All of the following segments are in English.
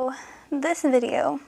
So this video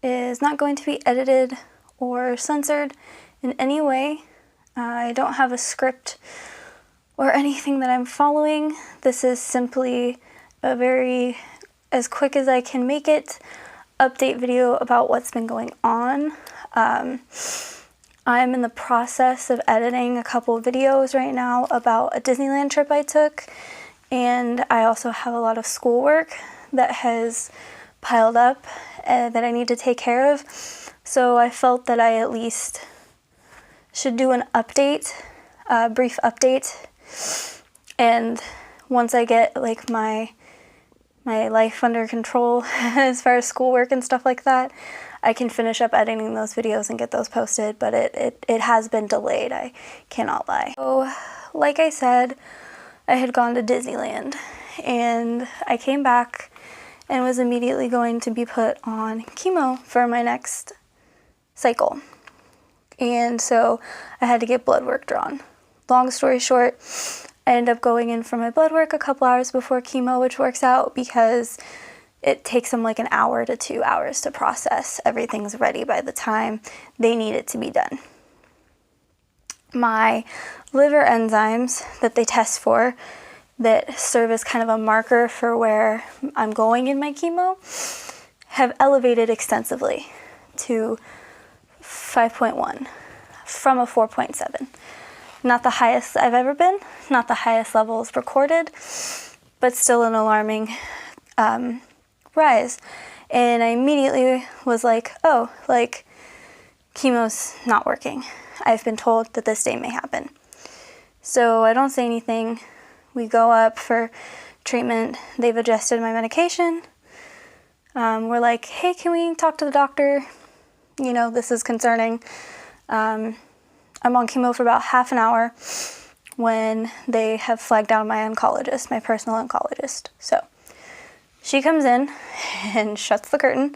is not going to be edited or censored in any way. I don't have a script or anything that I'm following. This is simply a very, as quick as I can make it, update video about what's been going on. I'm in the process of editing a couple of videos right now about a Disneyland trip I took, and I also have a lot of schoolwork that has piled up that I need to take care of. So I felt that I at least should do an update, a brief update, and once I get like my life under control as far as schoolwork and stuff like that, I can finish up editing those videos and get those posted, but it has been delayed, I cannot lie. So, like I said, I had gone to Disneyland, and I came back and was immediately going to be put on chemo for my next cycle. And so I had to get blood work drawn. Long story short, I ended up going in for my blood work a couple hours before chemo, which works out because it takes them like an hour to 2 hours to process. Everything's ready by the time they need it to be done. My liver enzymes that they test for, that serve as kind of a marker for where I'm going in my chemo, have elevated extensively to 5.1 from a 4.7. Not the highest I've ever been, not the highest levels recorded, but still an alarming rise. And I immediately was like, oh, like, chemo's not working. I've been told that this day may happen. So I don't say anything. We go up for treatment. They've adjusted my medication. We're like, hey, can we talk to the doctor? You know, this is concerning. I'm on chemo for about half an hour when they have flagged down my oncologist, my personal oncologist. So she comes in and shuts the curtain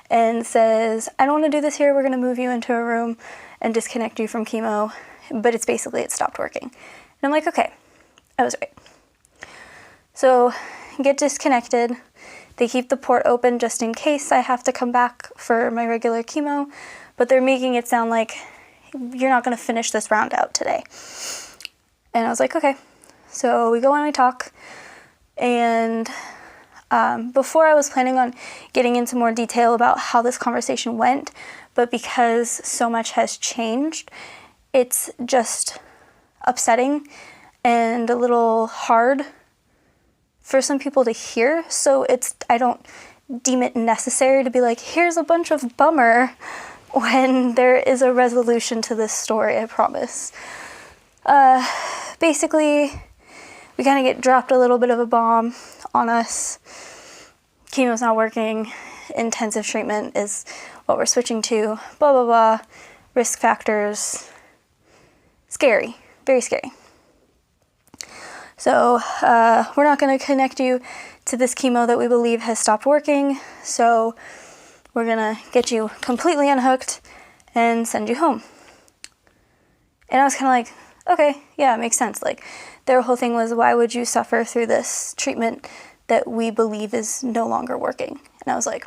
and says, I don't want to do this here. We're going to move you into a room and disconnect you from chemo. But it's basically, it stopped working. And I'm like, okay, I was right. So get disconnected. They keep the port open just in case I have to come back for my regular chemo, but they're making it sound like you're not going to finish this round out today. And I was like, okay. So we go and we talk, and before I was planning on getting into more detail about how this conversation went, but because so much has changed, it's just upsetting and a little hard for some people to hear. So I don't deem it necessary to be like, here's a bunch of bummer, when there is a resolution to this story, I promise. Basically, we kind of get dropped a little bit of a bomb on us. Chemo's not working. Intensive treatment is what we're switching to. Blah, blah, blah. Risk factors. Scary. Very scary. So we're not going to connect you to this chemo that we believe has stopped working. So we're going to get you completely unhooked and send you home. And I was kind of like, okay, yeah, it makes sense. Like, their whole thing was, why would you suffer through this treatment that we believe is no longer working? And I was like,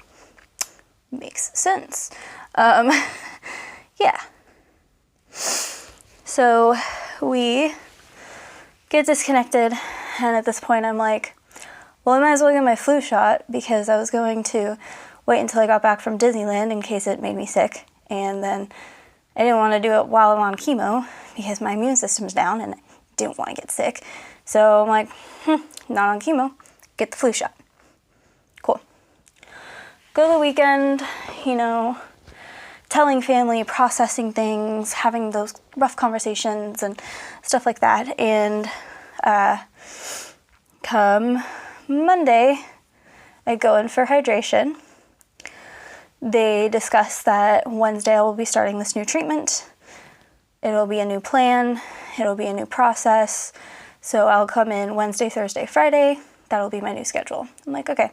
makes sense. Yeah. So we get disconnected, and at this point I'm like, well, I might as well get my flu shot, because I was going to wait until I got back from Disneyland in case it made me sick, and then I didn't want to do it while I'm on chemo because my immune system's down and I didn't want to get sick. So I'm like, not on chemo, get the flu shot. Cool. Go to the weekend, you know, telling family, processing things, having those rough conversations and stuff like that. And come Monday, I go in for hydration. They discuss that Wednesday I will be starting this new treatment. It'll be a new plan. It'll be a new process. So I'll come in Wednesday, Thursday, Friday. That'll be my new schedule. I'm like, okay,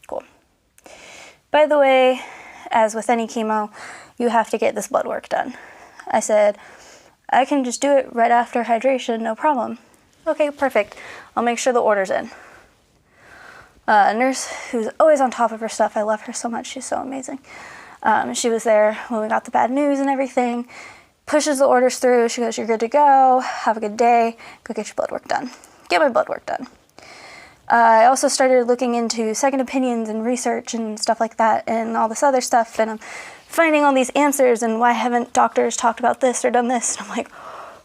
cool. By the way, as with any chemo, you have to get this blood work done. I said, I can just do it right after hydration, no problem. Okay, perfect. I'll make sure the order's in. a nurse who's always on top of her stuff. I love her so much. She's so amazing. She was there when we got the bad news and everything. Pushes the orders through. She goes, "You're good to go. Have a good day. Go get your blood work done." Get my blood work done. I also started looking into second opinions and research and stuff like that and all this other stuff, and I'm finding all these answers and why haven't doctors talked about this or done this? And I'm like,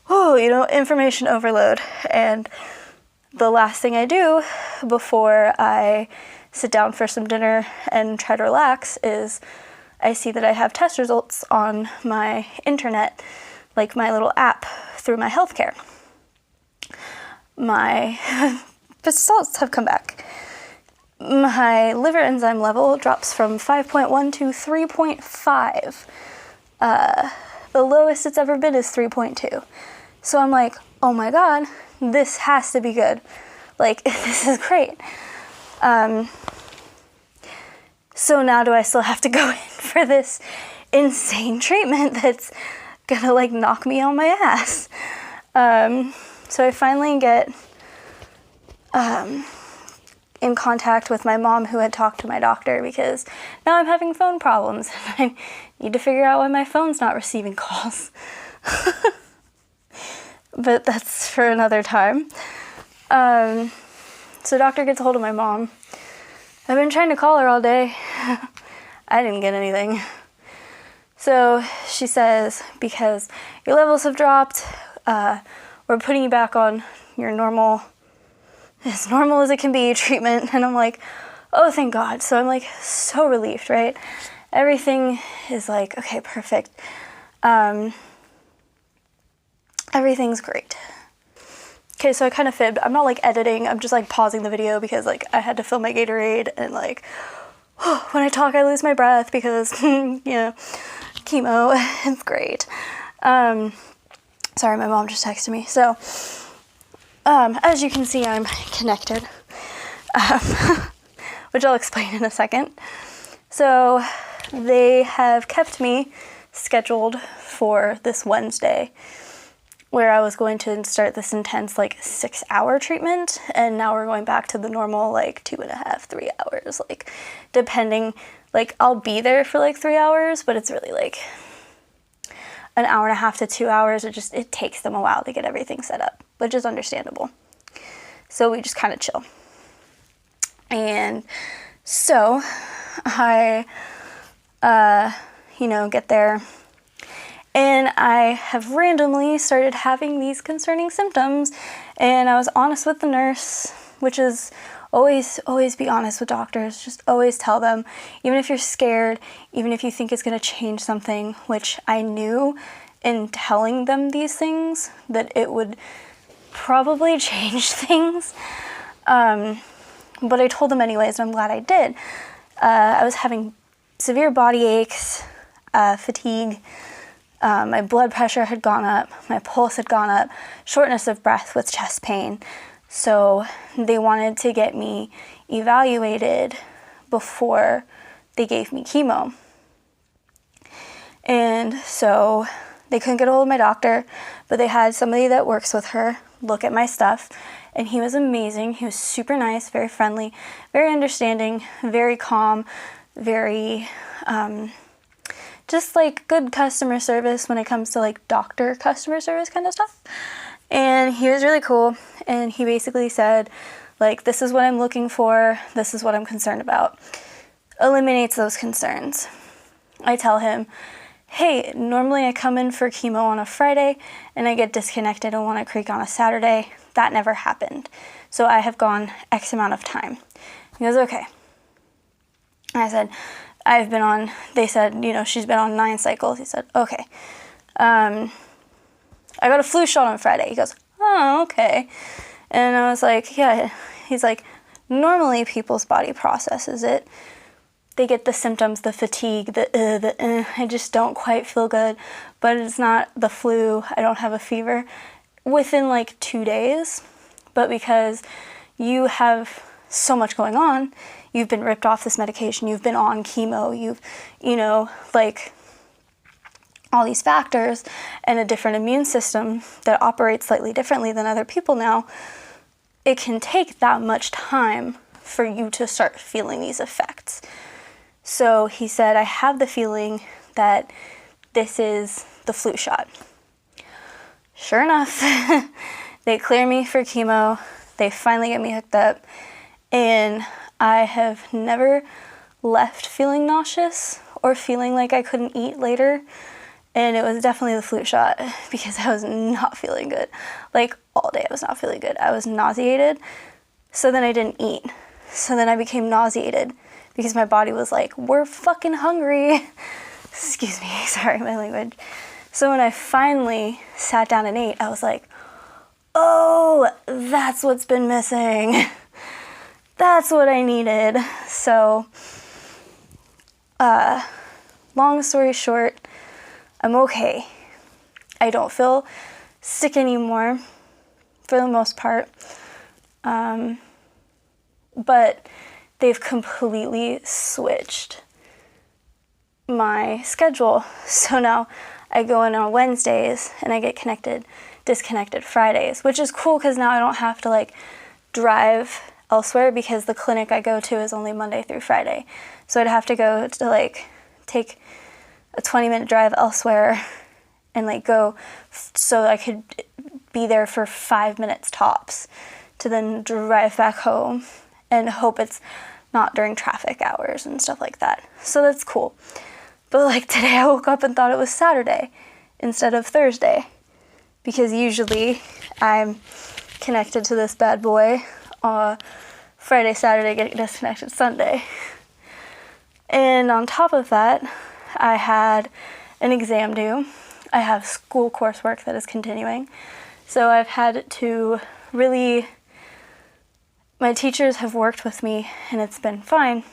oh, information overload. And the last thing I do before I sit down for some dinner and try to relax is I see that I have test results on my internet, like my little app through my healthcare. My results have come back. My liver enzyme level drops from 5.1 to 3.5. The lowest it's ever been is 3.2. So I'm like, oh my God, this has to be good. Like, this is great. So now do I still have to go in for this insane treatment that's gonna like knock me on my ass? So I finally get in contact with my mom, who had talked to my doctor, because now I'm having phone problems and I need to figure out why my phone's not receiving calls. But that's for another time. So doctor gets a hold of my mom. I've been trying to call her all day. I didn't get anything. So she says, because your levels have dropped, we're putting you back on your normal, as normal as it can be, treatment. And I'm like, oh, thank God. So I'm like so relieved, right? Everything is like, okay, perfect. Everything's great. Okay, so I kind of fibbed. I'm not like editing. I'm just like pausing the video because like I had to fill my Gatorade, and like when I talk I lose my breath because chemo. It's great. Sorry, my mom just texted me. So as you can see, I'm connected, which I'll explain in a second. So they have kept me scheduled for this Wednesday, where I was going to start this intense like 6-hour treatment, and now we're going back to the normal like 2.5, 3 hours, like depending, like I'll be there for like 3 hours, but it's really like an hour and a half to 2 hours. It takes them a while to get everything set up, which is understandable. So we just kind of chill. And so I, get there, and I have randomly started having these concerning symptoms, and I was honest with the nurse, which is always be honest with doctors. Just always tell them, even if you're scared, even if you think it's going to change something, which I knew in telling them these things that it would probably change things. But I told them anyways, and I'm glad I did. I was having severe body aches, fatigue. My blood pressure had gone up, my pulse had gone up, shortness of breath with chest pain. So they wanted to get me evaluated before they gave me chemo. And so they couldn't get a hold of my doctor, but they had somebody that works with her look at my stuff, and he was amazing. He was super nice, very friendly, very understanding, very calm, very just like good customer service when it comes to like doctor customer service kind of stuff. And he was really cool, and he basically said, like, this is what I'm looking for, this is what I'm concerned about. Eliminates those concerns. I tell him, hey, normally I come in for chemo on a Friday and I get disconnected in Walnut Creek on a Saturday. That never happened. So I have gone X amount of time. He goes, okay. I said, they said, she's been on 9 cycles. He said, okay. I got a flu shot on Friday. He goes, oh, okay. And I was like, yeah. He's like, normally people's body processes it. They get the symptoms, the fatigue, I just don't quite feel good, but it's not the flu. I don't have a fever within like 2 days, but because you have so much going on, you've been ripped off this medication, you've been on chemo, you've, like all these factors and a different immune system that operates slightly differently than other people now, it can take that much time for you to start feeling these effects. So he said, I have the feeling that this is the flu shot. Sure enough, they clear me for chemo. They finally get me hooked up. And I have never left feeling nauseous or feeling like I couldn't eat later. And it was definitely the flu shot because I was not feeling good. Like all day I was not feeling good. I was nauseated. So then I didn't eat. So then I became nauseated because my body was like, we're fucking hungry. Excuse me, sorry, my language. So when I finally sat down and ate, I was like, oh, that's what's been missing. That's what I needed. So, long story short, I'm okay. I don't feel sick anymore for the most part. But they've completely switched my schedule. So now I go in on Wednesdays and I get disconnected Fridays, which is cool because now I don't have to like drive elsewhere because the clinic I go to is only Monday through Friday. So I'd have to go to like take a 20-minute drive elsewhere and like go so I could be there for 5 minutes tops to then drive back home and hope it's not during traffic hours and stuff like that. So that's cool. But like today I woke up and thought it was Saturday instead of Thursday because usually I'm connected to this bad boy Friday, Saturday, get disconnected Sunday. And on top of that, I had an exam due. I have school coursework that is continuing. So I've had to really, my teachers have worked with me and it's been fine,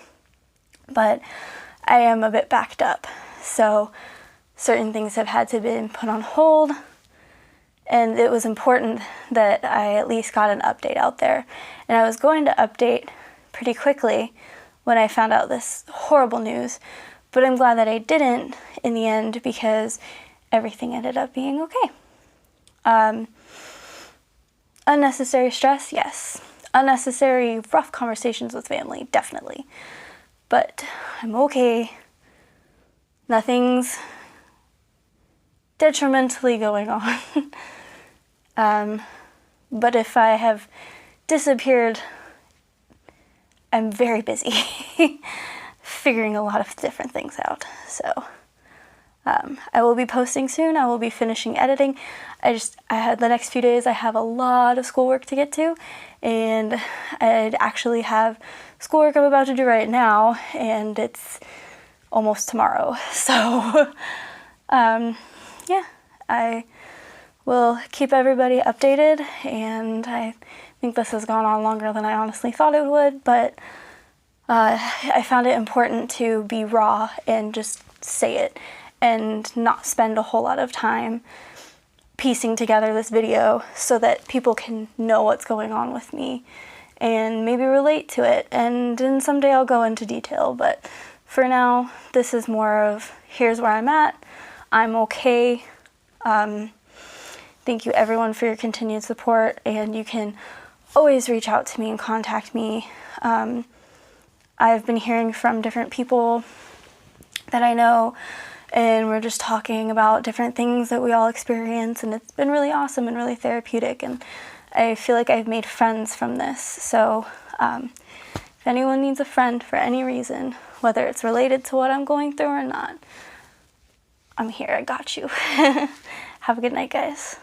but I am a bit backed up. So certain things have had to be put on hold, and it was important that I at least got an update out there. And I was going to update pretty quickly when I found out this horrible news, but I'm glad that I didn't in the end because everything ended up being okay. Unnecessary stress, yes. Unnecessary rough conversations with family, definitely. But I'm okay. Nothing's detrimentally going on. But if I have disappeared, I'm very busy figuring a lot of different things out. So I will be posting soon. I will be finishing editing. I had the next few days, I have a lot of schoolwork to get to, and I'd actually have schoolwork I'm about to do right now, and it's almost tomorrow. So, yeah, I will keep everybody updated, and I think this has gone on longer than I honestly thought it would, but I found it important to be raw and just say it and not spend a whole lot of time piecing together this video so that people can know what's going on with me and maybe relate to it. And then someday I'll go into detail, but for now, this is more of here's where I'm at. I'm okay. Thank you everyone for your continued support, and you can always reach out to me and contact me. I've been hearing from different people that I know, and we're just talking about different things that we all experience, and it's been really awesome and really therapeutic, and I feel like I've made friends from this. So if anyone needs a friend for any reason, whether it's related to what I'm going through or not, I'm here. I got you. Have a good night, guys.